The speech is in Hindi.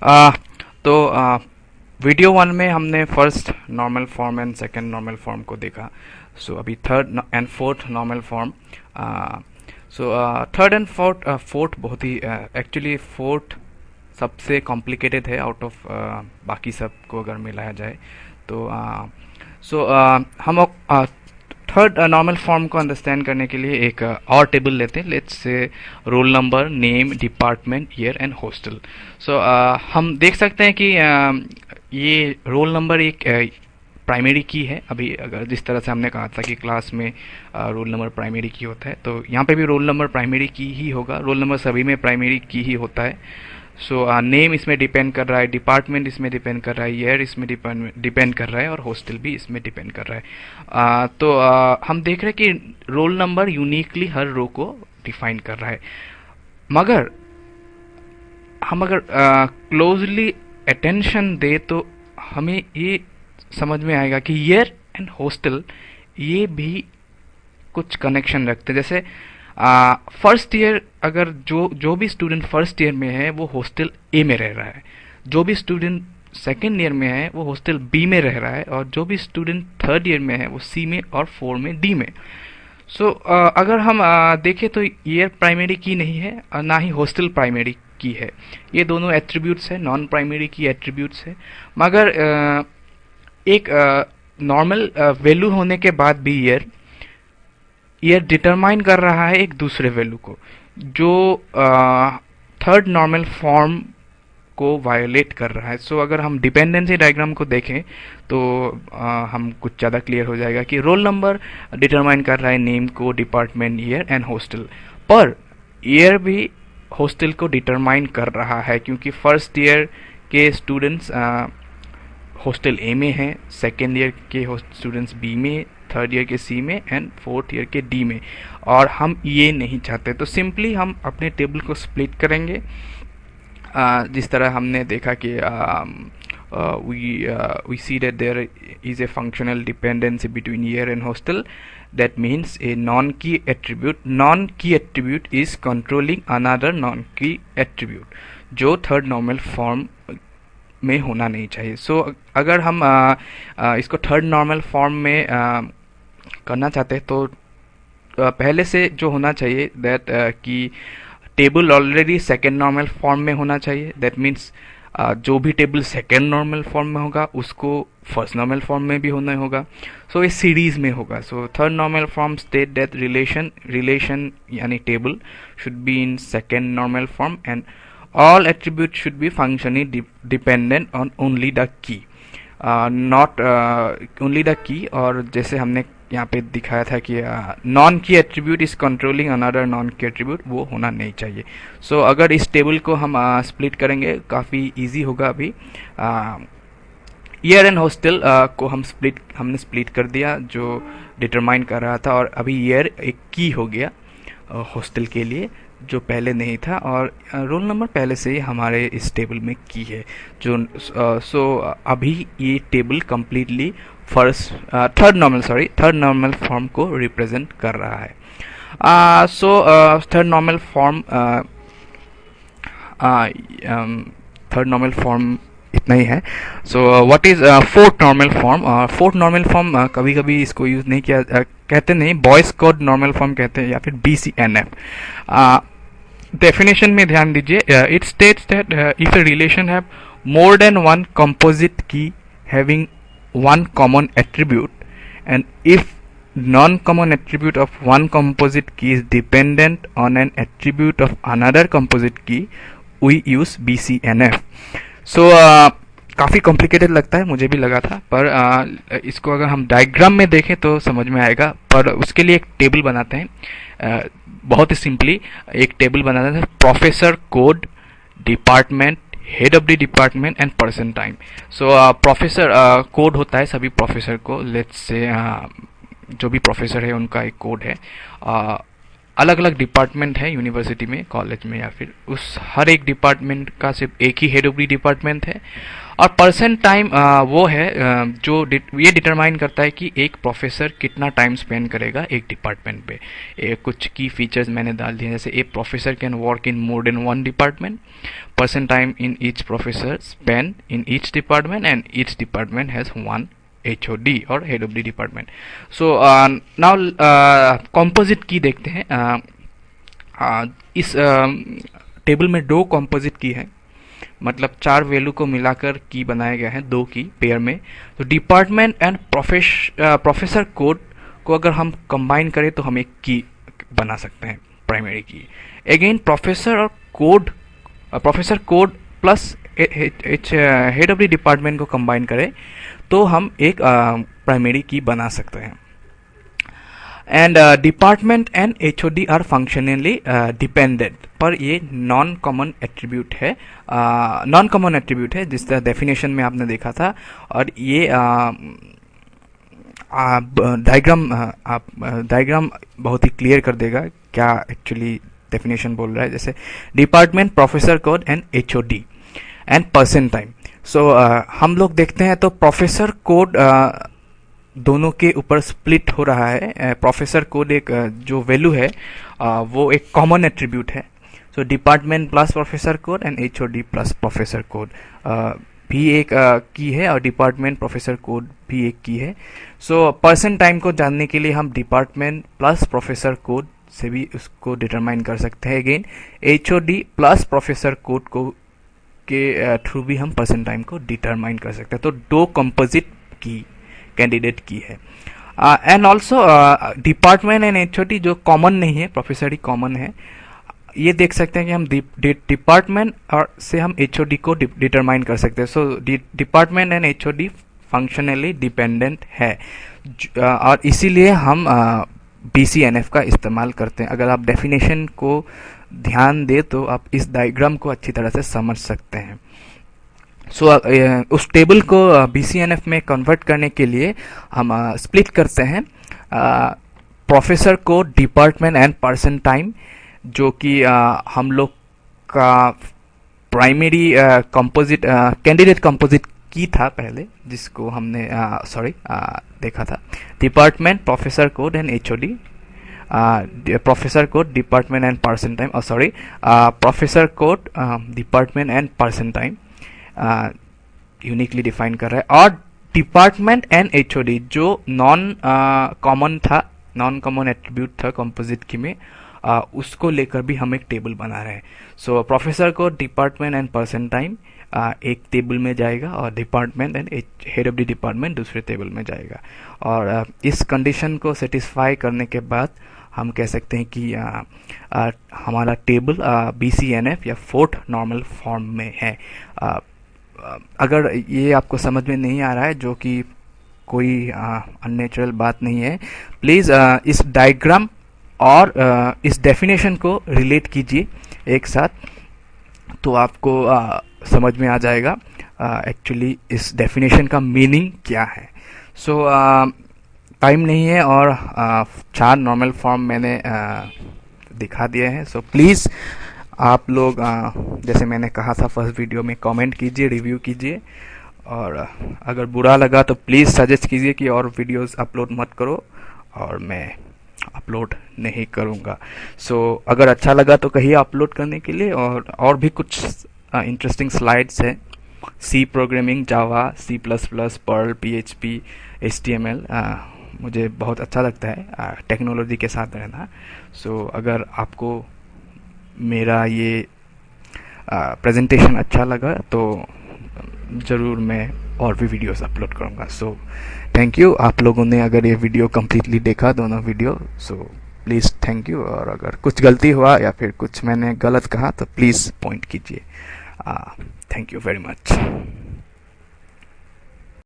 आ, तो वीडियो वन में हमने first normal form and second normal form को देखा। सो अभी third and fourth normal form. So third and fourth बहुत ही एक्चुअली फोर्थ सबसे कॉम्प्लिकेटेड है आउट ऑफ बाकी सब को अगर मिलाया जाए तो। सो हम थर्ड नॉर्मल फॉर्म को अंडरस्टैंड करने के लिए एक और टेबल लेते हैं। Let's say roll number, name, department, year and hostel. So हम देख सकते हैं कि ये रोल नंबर एक प्राइमरी की है। अभी अगर जिस तरह से हमने कहा था कि क्लास में रोल नंबर प्राइमरी की होता है, तो यहाँ पे भी रोल नंबर प्राइमरी की ही होगा। रोल नंबर सभी में प्राइमरी की ही होता है। सो नेम इसमें डिपेंड कर रहा है, डिपार्टमेंट इसमें डिपेंड कर रहा है, ईयर इसमें डिपेंड कर रहा है और हॉस्टल भी इसमें डिपेंड कर रहा है। तो हम देख रहे हैं कि रोल नंबर यूनिकली हर रो को डिफाइन कर रहा है। मगर हम अगर क्लोजली अटेंशन दे तो हमें ये समझ में आएगा कि ईयर एंड हॉस्टल ये भी कुछ कनेक्शन रखते हैं। जैसे फर्स्ट ईयर, अगर जो भी स्टूडेंट फर्स्ट ईयर में है वो हॉस्टल ए में रह रहा है, जो भी स्टूडेंट सेकेंड ईयर में है वो हॉस्टल बी में रह रहा है, और जो भी स्टूडेंट थर्ड ईयर में है वो सी में और फोर में डी में। सो अगर हम देखें तो ईयर प्राइमरी की नहीं है और ना ही हॉस्टल प्राइमरी की है। ये दोनों एट्रीब्यूट्स है, नॉन प्राइमरी की एट्रीब्यूट्स है। मगर एक नॉर्मल वैल्यू होने के बाद भी ईयर डिटरमाइन कर रहा है एक दूसरे वैल्यू को, जो थर्ड नॉर्मल फॉर्म को वायोलेट कर रहा है। सो अगर हम डिपेंडेंसी डायग्राम को देखें तो हम कुछ ज़्यादा क्लियर हो जाएगा कि रोल नंबर डिटरमाइन कर रहा है नेम को, department, year and hostel, per year भी हॉस्टल को डिटरमाइन कर रहा है, क्योंकि फर्स्ट ईयर के स्टूडेंट्स हॉस्टल ए में हैं, सेकेंड ईयर के स्टूडेंट्स बी में, थर्ड ईयर के सी में एंड फोर्थ ईयर के डी में। और हम ये नहीं चाहते, तो सिंपली हम अपने टेबल को स्प्लिट करेंगे। जिस तरह हमने देखा कि we see that there is a functional dependency between year and hostel. That means a non-key attribute is controlling another non-key attribute, जो थर्ड नॉर्मल फॉर्म में होना नहीं चाहिए। सो अगर हम इसको थर्ड नॉर्मल फॉर्म में करना चाहते हैं तो पहले से जो होना चाहिए दैट कि table already second normal form में होना चाहिए। दैट मीन्स जो भी टेबल सेकेंड नॉर्मल फॉर्म में होगा उसको फर्स्ट नॉर्मल फॉर्म में भी होना होगा। सो इस सीरीज में होगा। So third normal form state that relation यानी table should be in second normal form and all attributes should be functionally dependent on only the key, not only the key। और जैसे हमने यहाँ पे दिखाया था कि नॉन की attribute is controlling another non की एट्रीब्यूट, वो होना नहीं चाहिए। सो अगर इस टेबल को हम स्प्लिट करेंगे काफ़ी इजी होगा। अभी ईयर एंड हॉस्टल को हमने स्प्लिट कर दिया, जो डिटरमाइन कर रहा था, और अभी ईयर एक की हो गया हॉस्टल के लिए, जो पहले नहीं था, और रोल नंबर पहले से ही हमारे इस टेबल में की है। जो सो अभी ये table completely third normal form को रिप्रेजेंट कर रहा है। सो थर्ड नॉर्मल फॉर्म इतना ही है। So what is fourth normal form? Fourth normal form कभी कभी इसको यूज नहीं किया, कहते नहीं, बॉयज कोड नॉर्मल फॉर्म कहते हैं या फिर BCNF। डेफिनेशन में ध्यान दीजिए। It states that if a relation have more than one composite key having one common attribute, and if non-common attribute of one composite key is dependent on an attribute of another composite key, we use BCNF। so काफ़ी कॉम्प्लिकेटेड लगता है, मुझे भी लगा था, पर इसको अगर हम डायग्राम में देखें तो समझ में आएगा। पर उसके लिए एक टेबल बनाते हैं। बहुत ही सिंपली एक टेबल बनाते हैं, professor code, department, head of the department and person time. So professor code होता है सभी प्रोफेसर को। लेट्स से जो भी प्रोफेसर है उनका एक कोड है। अलग अलग डिपार्टमेंट है यूनिवर्सिटी में, कॉलेज में, या फिर उस हर एक डिपार्टमेंट का सिर्फ एक ही हेड ऑफ द डिपार्टमेंट है। और पर्सन टाइम वो है जो ये डिटरमाइन करता है कि एक प्रोफेसर कितना टाइम स्पेंड करेगा एक डिपार्टमेंट पे। कुछ की फीचर्स मैंने डाल दिए हैं, जैसे a professor can work in more than one department, person time in each professor spend in each department, and each department has one HOD और head of the department. So now composite key देखते हैं। इस टेबल में दो कॉम्पोजिट की है, मतलब 4 वैल्यू को मिलाकर की बनाया गया है, 2 की पेयर में। तो डिपार्टमेंट एंड प्रोफेसर कोड को अगर हम कंबाइन करें तो हम एक की बना सकते हैं, primary key. Again professor code plus head of the department को कंबाइन करें तो हम एक प्राइमरी की बना सकते हैं। And department and HOD are functionally dependent, पर ये नॉन कॉमन एट्रीब्यूट है, जिसका डेफिनेशन में आपने देखा था। और ये डायग्राम बहुत ही क्लियर कर देगा क्या एक्चुअली डेफिनेशन बोल रहा है। जैसे department, professor code and HOD and person time. So हम लोग देखते हैं तो प्रोफेसर कोड दोनों के ऊपर स्प्लिट हो रहा है। प्रोफेसर कोड एक जो वैल्यू है वो एक कॉमन एट्रीब्यूट है। So department plus professor code and HOD plus professor code भी एक की है, और डिपार्टमेंट प्रोफेसर कोड भी एक की है। सो पर्सन टाइम को जानने के लिए हम डिपार्टमेंट प्लस प्रोफेसर कोड से भी उसको डिटरमाइन कर सकते हैं। Again HOD plus professor code को के थ्रू भी हम पर्सन टाइम को डिटरमाइन कर सकते हैं। तो 2 कंपोजिट की कैंडिडेट की है। And also department and HOD जो कॉमन नहीं है, प्रोफेसर ही कॉमन है। ये देख सकते हैं कि हम डिपार्टमेंट और से हम HOD को डिटरमाइन कर सकते हैं। So department and HOD functionally dependent है, और इसीलिए हम BCNF का इस्तेमाल करते हैं। अगर आप डेफिनेशन को ध्यान दे तो आप इस डायग्राम को अच्छी तरह से समझ सकते हैं। सो उस टेबल को BCNF में कन्वर्ट करने के लिए हम स्प्लिट करते हैं प्रोफेसर को डिपार्टमेंट एंड पर्सन टाइम, जो कि हम लोग का primary composite candidate composite key था पहले, जिसको हमने देखा था। Department, professor code and HOD, professor code, department and person time, professor code, department and person time uniquely define कर रहा है। और डिपार्टमेंट एंड HOD जो नॉन कॉमन एट्रीब्यूट था कंपोजिट की में, उसको लेकर भी हम एक टेबल बना रहे हैं। So professor code, department and person time एक टेबल में जाएगा, और department and head of the department दूसरे टेबल में जाएगा। और इस कंडीशन को सेटिस्फाई करने के बाद हम कह सकते हैं कि हमारा टेबल BCNF या 4th नॉर्मल फॉर्म में है। अगर ये आपको समझ में नहीं आ रहा है, जो कि कोई अननेचुरल बात नहीं है, प्लीज़ इस डायग्राम और इस डेफिनेशन को रिलेट कीजिए एक साथ, तो आपको समझ में आ जाएगा एक्चुअली इस डेफिनेशन का मीनिंग क्या है। सो टाइम नहीं है, और 4 नॉर्मल फॉर्म मैंने दिखा दिए हैं। सो प्लीज़ आप लोग जैसे मैंने कहा था फर्स्ट वीडियो में, कमेंट कीजिए, रिव्यू कीजिए, और अगर बुरा लगा तो प्लीज़ सजेस्ट कीजिए कि और वीडियोस अपलोड मत करो, और मैं अपलोड नहीं करूँगा। सो अगर अच्छा लगा तो कहिए अपलोड करने के लिए। और भी कुछ इंटरेस्टिंग स्लाइड्स हैं, C प्रोग्रामिंग, जावा, C++, पर्ल, PHP, HTML। मुझे बहुत अच्छा लगता है टेक्नोलॉजी के साथ रहना। सो अगर आपको मेरा ये प्रेजेंटेशन अच्छा लगा तो ज़रूर मैं और भी वीडियोस अपलोड करूँगा। So thank you. आप लोगों ने अगर ये वीडियो कम्प्लीटली देखा, दोनों video, so please thank you. और अगर कुछ गलती हुआ या फिर कुछ मैंने गलत कहा तो प्लीज़ पॉइंट कीजिए। Thank you very much.